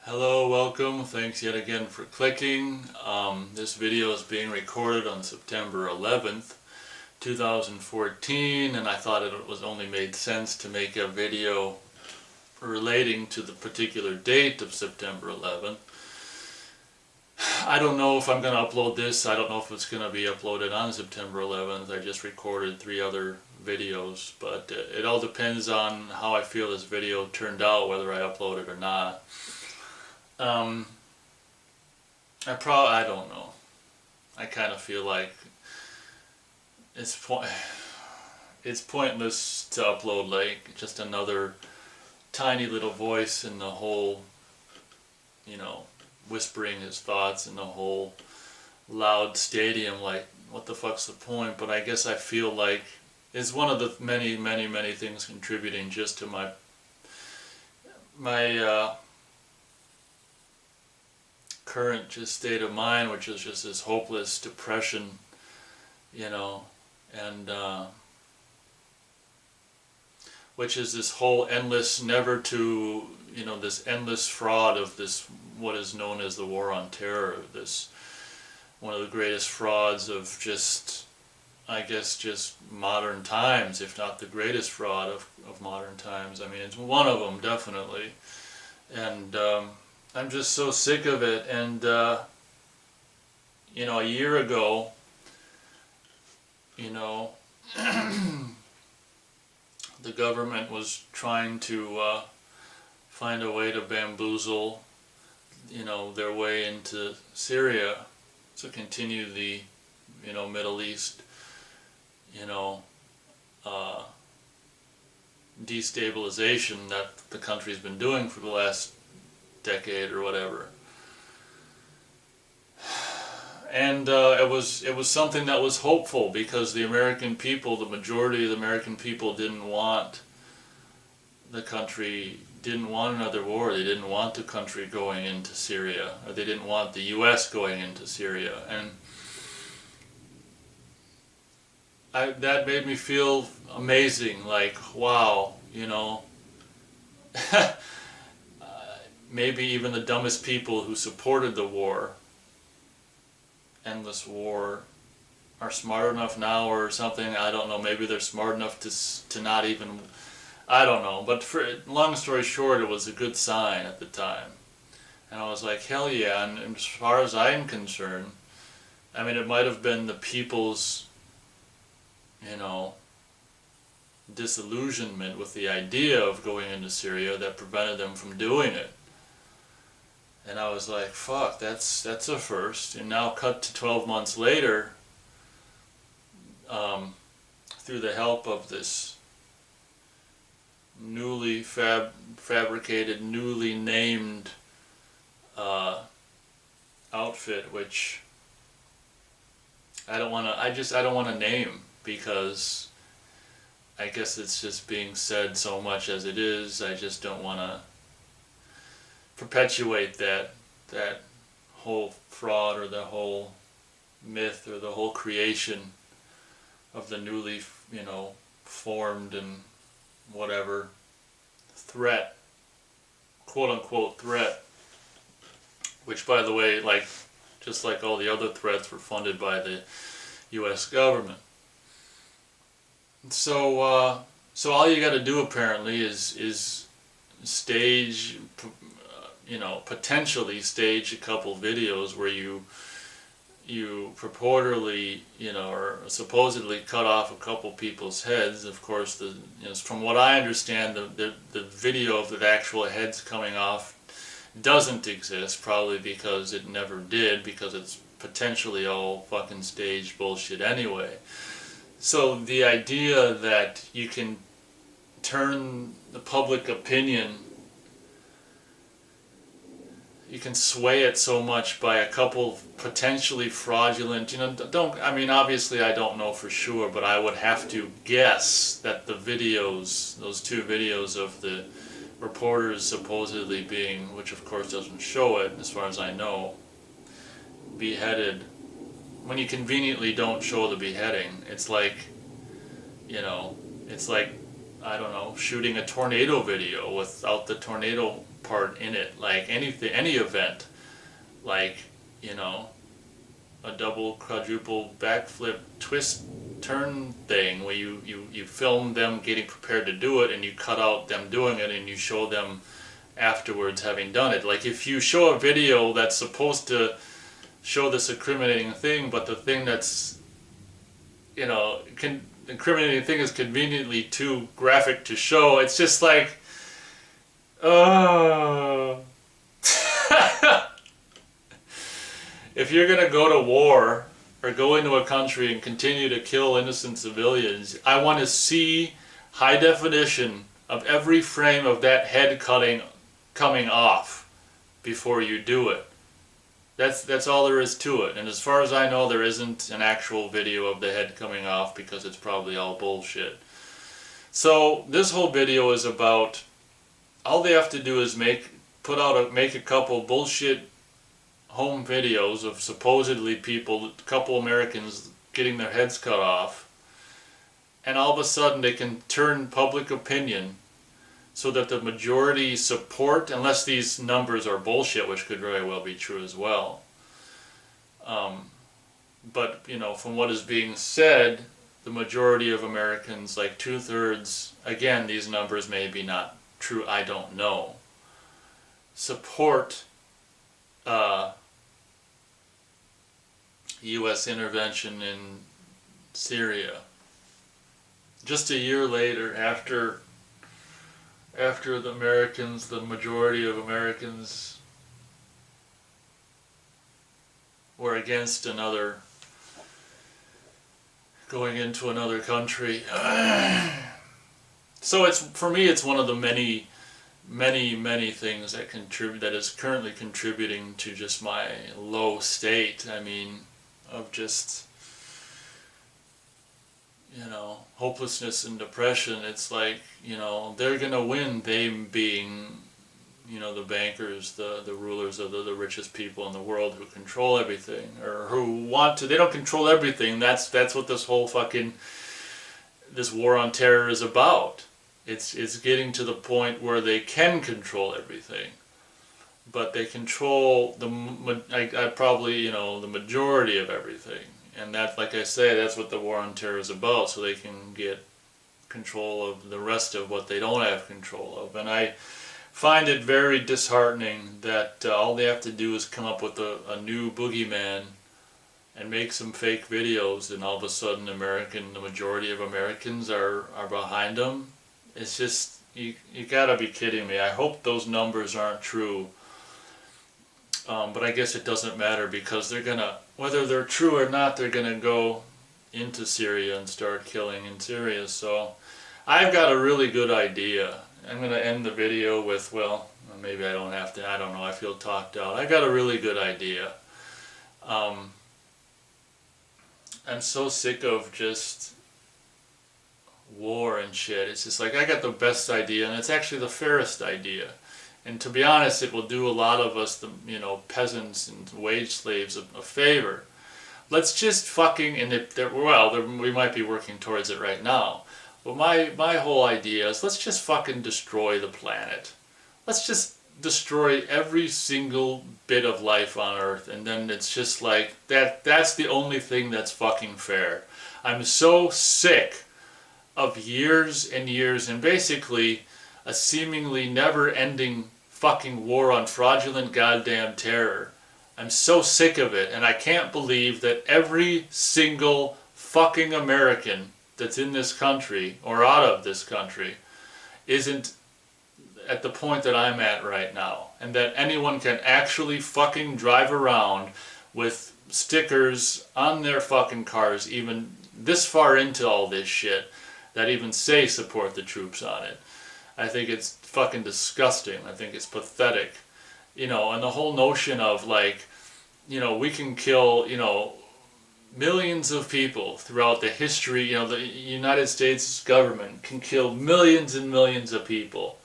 Hello, welcome. Thanks yet again for clicking. This video is being recorded on September 11th, 2014, and I thought it was only made sense to make a video relating to the particular date of September 11th. I don't know if I'm going to upload this. I don't know if it's going to be uploaded on September 11th. I just recorded 3 other videos, but it all depends on how I feel this video turned out, whether I upload it or not. I don't know. I kind of feel like it's pointless to upload like just another tiny little voice in the whole, whispering his thoughts in the whole loud stadium. Like, what the fuck's the point? But I guess I feel like it's one of the many, many, many things contributing just to my current just state of mind, which is just this hopeless depression, and which is this whole endless, never to, this endless fraud of this, what is known as the War on Terror, this, one of the greatest frauds of just, I guess, just modern times, if not the greatest fraud of modern times. I mean, it's one of them, definitely. And I'm just so sick of it. And a year ago, the government was trying to find a way to bamboozle, their way into Syria to continue the, Middle East, destabilization that the country's been doing for the last decade or whatever. And it was something that was hopeful, because the American people, the majority of the American people, didn't want the country, didn't want another war. They didn't want the country going into Syria, or they didn't want the U.S. going into Syria. And that made me feel amazing, like, wow, maybe even the dumbest people who supported the war, endless war, are smart enough now or something. I don't know, maybe they're smart enough to not even, I don't know. But for long story short, it was a good sign at the time. And I was like, hell yeah. And as far as I'm concerned, I mean, it might have been the people's, disillusionment with the idea of going into Syria that prevented them from doing it. And I was like, fuck, that's a first. And now cut to 12 months later, through the help of this newly fabricated, newly named outfit, which I don't want to name, because I guess it's just being said so much as it is. I just don't want to perpetuate that whole fraud, or the whole myth, or the whole creation of the newly, formed and whatever threat, quote unquote threat, which, by the way, just like all the other threats, were funded by the U.S. government. So all you got to do apparently is stage, potentially stage a couple videos where you purportedly, or supposedly cut off a couple people's heads. Of course, from what I understand, the video of the actual heads coming off doesn't exist, probably because it never did, because it's potentially all fucking staged bullshit anyway. So the idea that you can turn the public opinion, you can sway it so much by a couple potentially fraudulent, obviously I don't know for sure, but I would have to guess that the videos, those 2 videos of the reporters supposedly being, which of course doesn't show it as far as I know, beheaded, when you conveniently don't show the beheading, it's like, I don't know, shooting a tornado video without the tornado part in it, like anything, any event, like, you know, a double, quadruple backflip twist turn thing where you film them getting prepared to do it and you cut out them doing it and you show them afterwards having done it. Like if you show a video that's supposed to show this incriminating thing, but the thing that's, you know, incriminating thing is conveniently too graphic to show, it's just like, oh. If you're gonna go to war or go into a country and continue to kill innocent civilians, I want to see high definition of every frame of that head coming off before you do it. That's all there is to it. And as far as I know, there isn't an actual video of the head coming off because it's probably all bullshit. So this whole video is about, all they have to do is make a couple bullshit home videos of supposedly people, a couple Americans getting their heads cut off, and all of a sudden they can turn public opinion so that the majority support, unless these numbers are bullshit, which could very well be true as well. But, you know, from what is being said, the majority of Americans, like 2/3, again, these numbers may be not true, I don't know, support U.S. intervention in Syria. Just a year later, after the majority of Americans were against going into another country. So for me, it's one of the many things that is currently contributing to just my low state. I mean, of just, you know, hopelessness and depression. It's like, you know, they're gonna win, they being, you know, the bankers, the rulers of the richest people in the world who control everything, or who want to. They don't control everything. That's what this whole this war on terror is about. It's getting to the point where they can control everything, but they control the majority of everything. And that, like I say, that's what the war on terror is about, so they can get control of the rest of what they don't have control of. And I find it very disheartening that all they have to do is come up with a new boogeyman and make some fake videos, and all of a sudden the majority of Americans are behind them. It's just, you gotta be kidding me. I hope those numbers aren't true. But I guess it doesn't matter, because they're gonna, whether they're true or not, they're gonna go into Syria and start killing in Syria. So I've got a really good idea. I'm gonna end the video with, well, maybe I don't have to, I don't know, I feel talked out. I got a really good idea. I'm so sick of just war and shit. It's just like, I got the best idea, and it's actually the fairest idea. And to be honest, it will do a lot of us, the peasants and wage slaves, a favor. Let's just fucking, and we might be working towards it right now. But my whole idea is, let's just fucking destroy the planet. Let's just destroy every single bit of life on Earth, and then it's just like, that's the only thing that's fucking fair. I'm so sick of years and years, and basically a seemingly never-ending fucking war on fraudulent goddamn terror. I'm so sick of it, and I can't believe that every single fucking American that's in this country, or out of this country, isn't at the point that I'm at right now, and that anyone can actually fucking drive around with stickers on their fucking cars, even this far into all this shit, that even say support the troops on it. I think it's fucking disgusting. I think it's pathetic. And the whole notion of, like, we can kill, millions of people throughout the history. The United States government can kill millions and millions of people.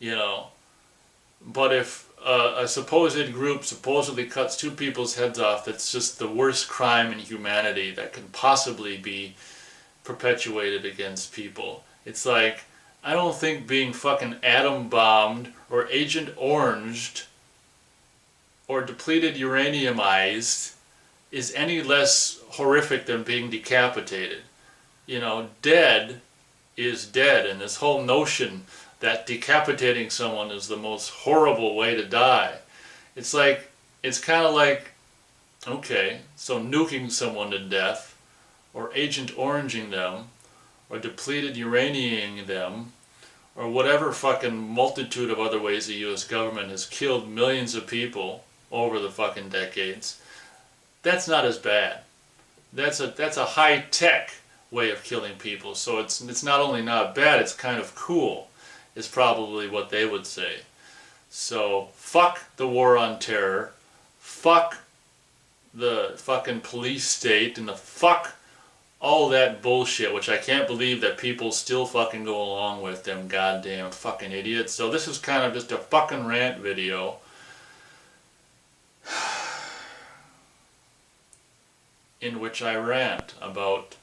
But if a supposed group supposedly cuts two people's heads off, that's just the worst crime in humanity that can possibly be perpetuated against people. It's like, I don't think being fucking atom bombed or Agent Oranged or depleted uraniumized is any less horrific than being decapitated. You know, dead is dead, and this whole notion that decapitating someone is the most horrible way to die. It's kind of like, okay, so nuking someone to death, or Agent Oranging them, or depleted uraniuming them, or whatever fucking multitude of other ways the U.S. government has killed millions of people over the fucking decades. That's not as bad. That's a high-tech way of killing people. So it's not only not bad, it's kind of cool, is probably what they would say. So fuck the war on terror. Fuck the fucking police state and the fuck all that bullshit, which I can't believe that people still fucking go along with, them goddamn fucking idiots. So this is kind of just a fucking rant video. In which I rant about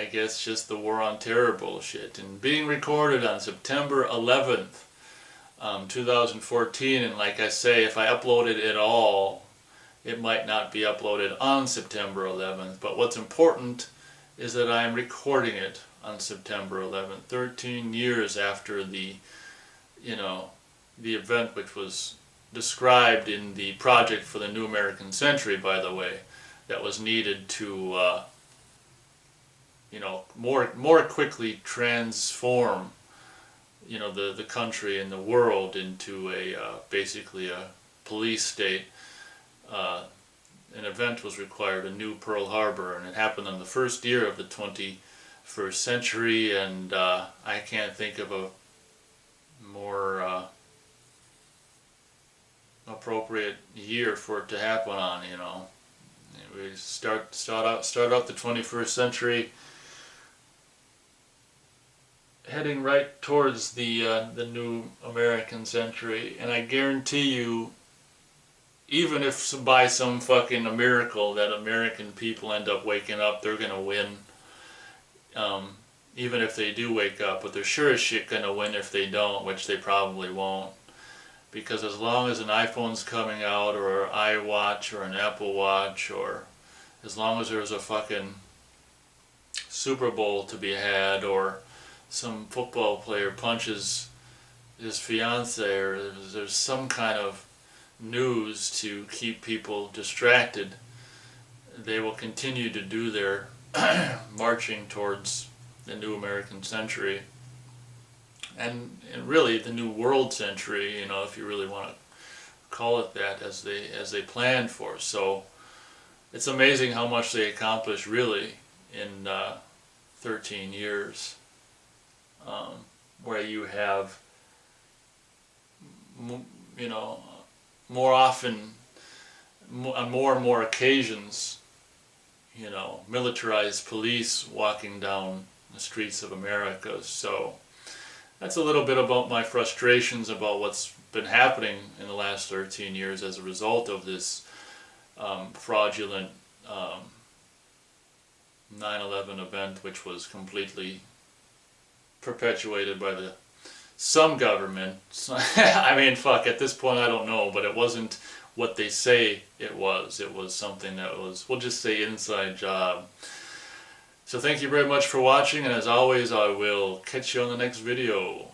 I guess just the war on terror bullshit, and being recorded on September 11th, 2014, and like I say, if I upload it at all, it might not be uploaded on September 11th, but what's important is that I am recording it on September 11th, 13 years after the event which was described in the project for the New American Century, by the way, that was needed to more quickly transform the country and the world into basically a police state. An event was required, a new Pearl Harbor, and it happened on the first year of the 21st century, and I can't think of a more appropriate year for it to happen on. We start out the 21st century heading right towards the new American century, and I guarantee you, even if by some fucking miracle that American people end up waking up, they're gonna win. Even if they do wake up, but they're sure as shit gonna win if they don't, which they probably won't. Because as long as an iPhone's coming out, or an iWatch, or an Apple Watch, or as long as there's a fucking Super Bowl to be had, or some football player punches his fiance, or there's some kind of news to keep people distracted, they will continue to do their marching towards the new American century, and really the new world century, if you really want to call it that, as they planned for. So it's amazing how much they accomplished really in 13 years, where you have more often, on more and more occasions, militarized police walking down the streets of America. So that's a little bit about my frustrations about what's been happening in the last 13 years as a result of this fraudulent 9/11 event, which was completely perpetuated by some government. I mean, fuck, at this point I don't know, but it wasn't what they say it was. It was something that was, we'll just say, inside job. So thank you very much for watching, and as always, I will catch you on the next video.